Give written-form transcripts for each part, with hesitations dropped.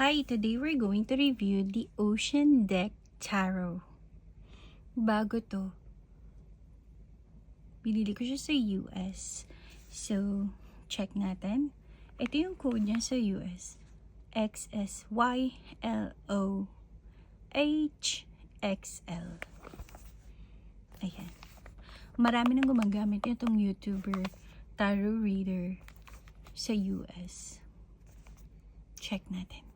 Hi, today we're going to review the Ocean Deck Tarot. Bago to. Binili ko siya sa US. So, check natin. Ito yung code niya sa US. XSYLOHXL. Ayan. Marami nang gumagamit itong YouTuber tarot reader sa US. Check natin.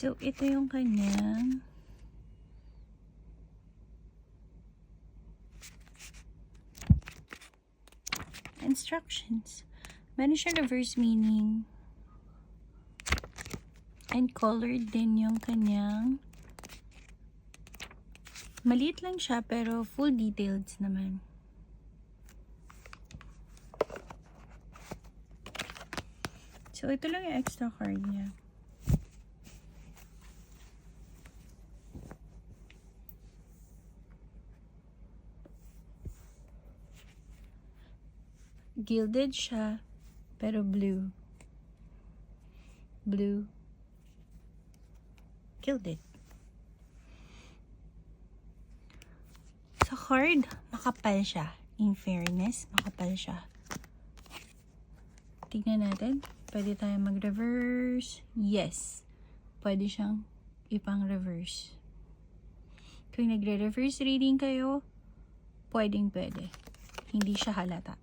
So, ito yung kanyang instructions. Meron siya reverse meaning and colored din yung kanyang maliit lang siya pero full details naman. So, ito lang yung extra card niya. Gilded siya, pero blue. Blue. Gilded. Sa card, makapal siya. In fairness, makapal siya. Tignan natin. Pwede tayo mag-reverse. Yes. Pwede siyang ipang-reverse. Kung nagre-reverse reading kayo, pwede. Hindi siya halata.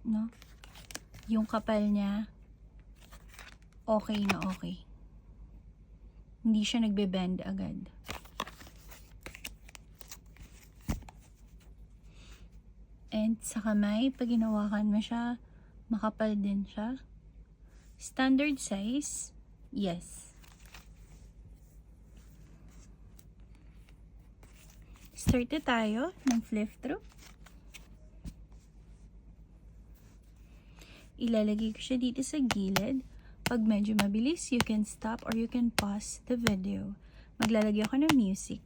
No? Yung kapal niya, okay na okay. Hindi siya nagbe-bend agad. And sa kamay, pag ginawakan mo siya, makapal din siya. Standard size, yes. Start na tayo ng flip through. Ilalagay ko siya dito sa gilid. Pag medyo mabilis, you can stop or you can pause the video. Maglalagay ako ng music.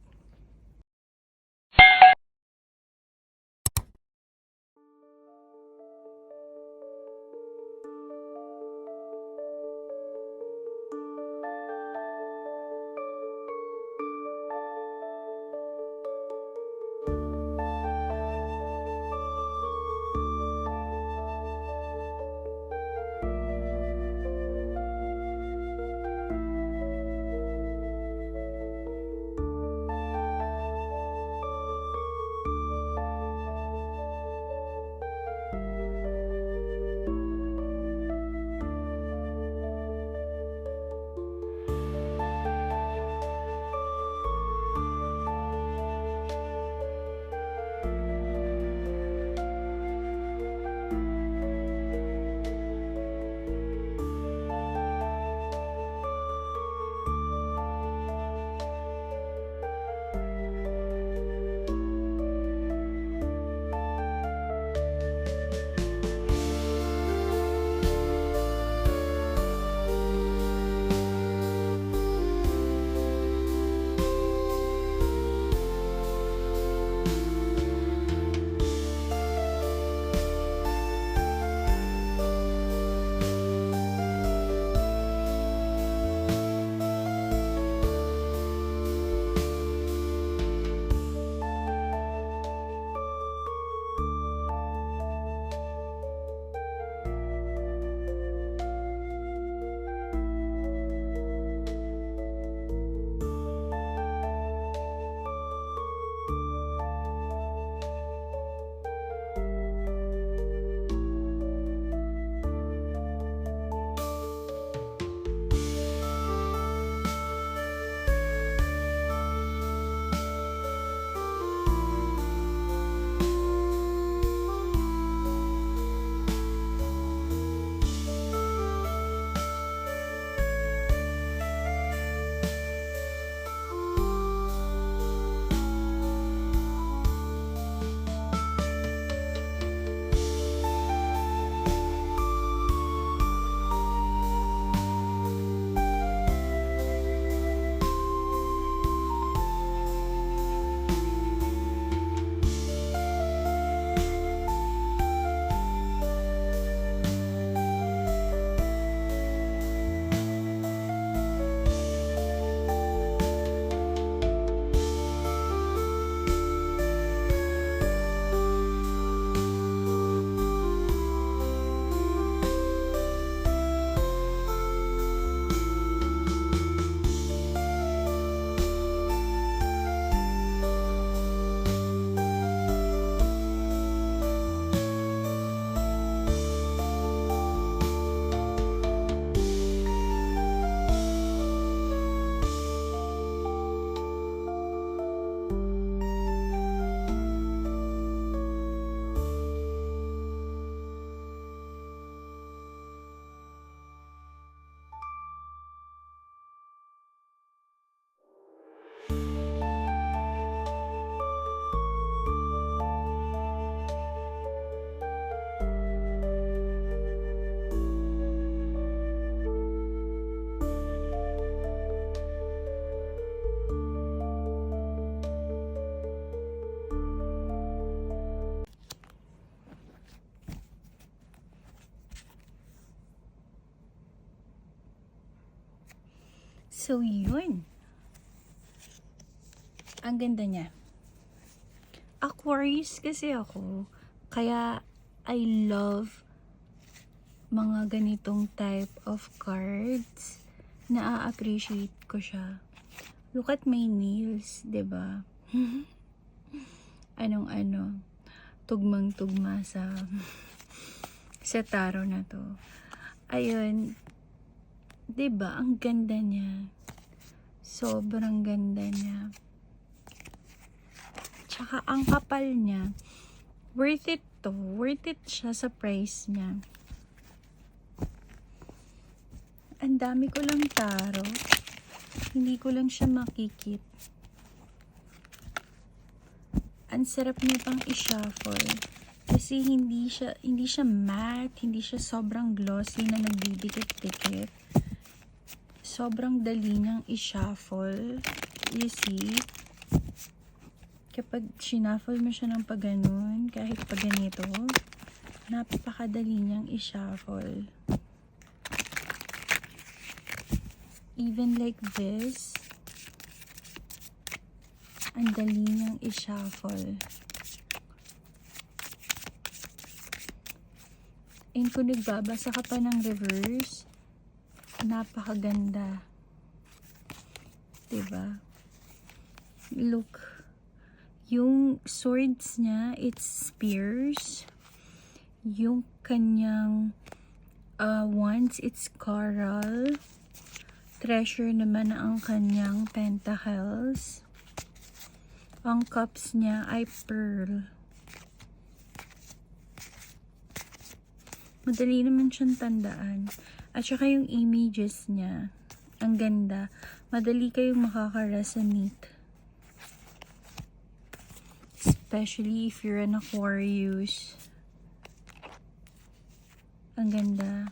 So, yun. Ang ganda niya. Aquarius kasi ako. Kaya, I love mga ganitong type of cards. Na-appreciate ko siya. Look at my nails, 'di ba? Anong-ano, tugmang-tugma sa tarot na to. Ayun, 'di ba? Ang ganda niya. Sobrang ganda niya. Tsaka ang kapal niya. Worth it to. Worth it siya sa price niya. Ang dami ko lang tarot. Hindi ko lang siya makikip. Ang sarap niya pang i-shuffle. Kasi hindi siya matte, hindi siya sobrang glossy na nagdidikit-dikit. Sobrang dali niyang i-shuffle. You see? Kapag shuffle mo siya ng pagganon, kahit paganito, napakadali niyang i-shuffle. Even like this, ang dali niyang i-shuffle. And kung nagbabasa ka pa ng reverse, napakaganda. Diba? Look. Yung swords niya, it's spears. Yung kanyang wands, it's coral. Treasure naman ang kanyang pentacles. Ang cups niya ay pearl. Madali naman siyang tandaan. At saka yung images niya, ang ganda. Madali kayong makaka-resonate. Especially if you're an Aquarius. Ang ganda.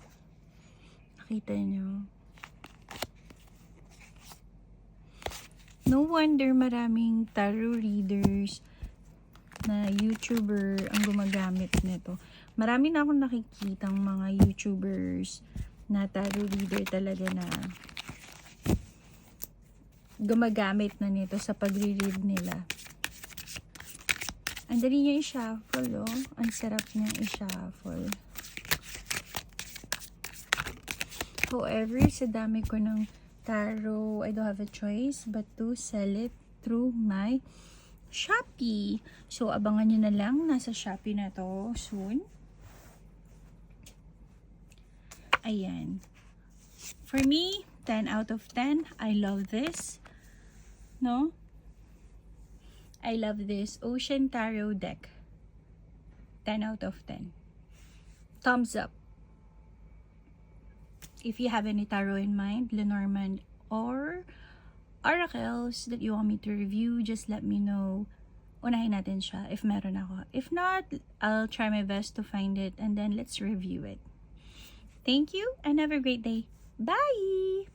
Nakita niyo. No wonder maraming tarot readers na YouTuber ang gumagamit nito. Marami na akong nakikitang mga YouTubers na tarot reader talaga na gumagamit na nito sa pagre-read nila. Ang dali niya i-shuffle, oh. Ang sarap niya i-shuffle. However, sa dami ko ng tarot, I don't have a choice but to sell it through my Shopee. So, abangan nyo na lang. Nasa Shopee na to soon. Ayan. For me, 10 out of 10. I love this. No? I love this Ocean Tarot deck. 10 out of 10. Thumbs up. If you have any tarot in mind, Lenormand or oracles that you want me to review, just let me know. Unahin natin siya if meron ako. If not, I'll try my best to find it and then let's review it. Thank you and have a great day. Bye!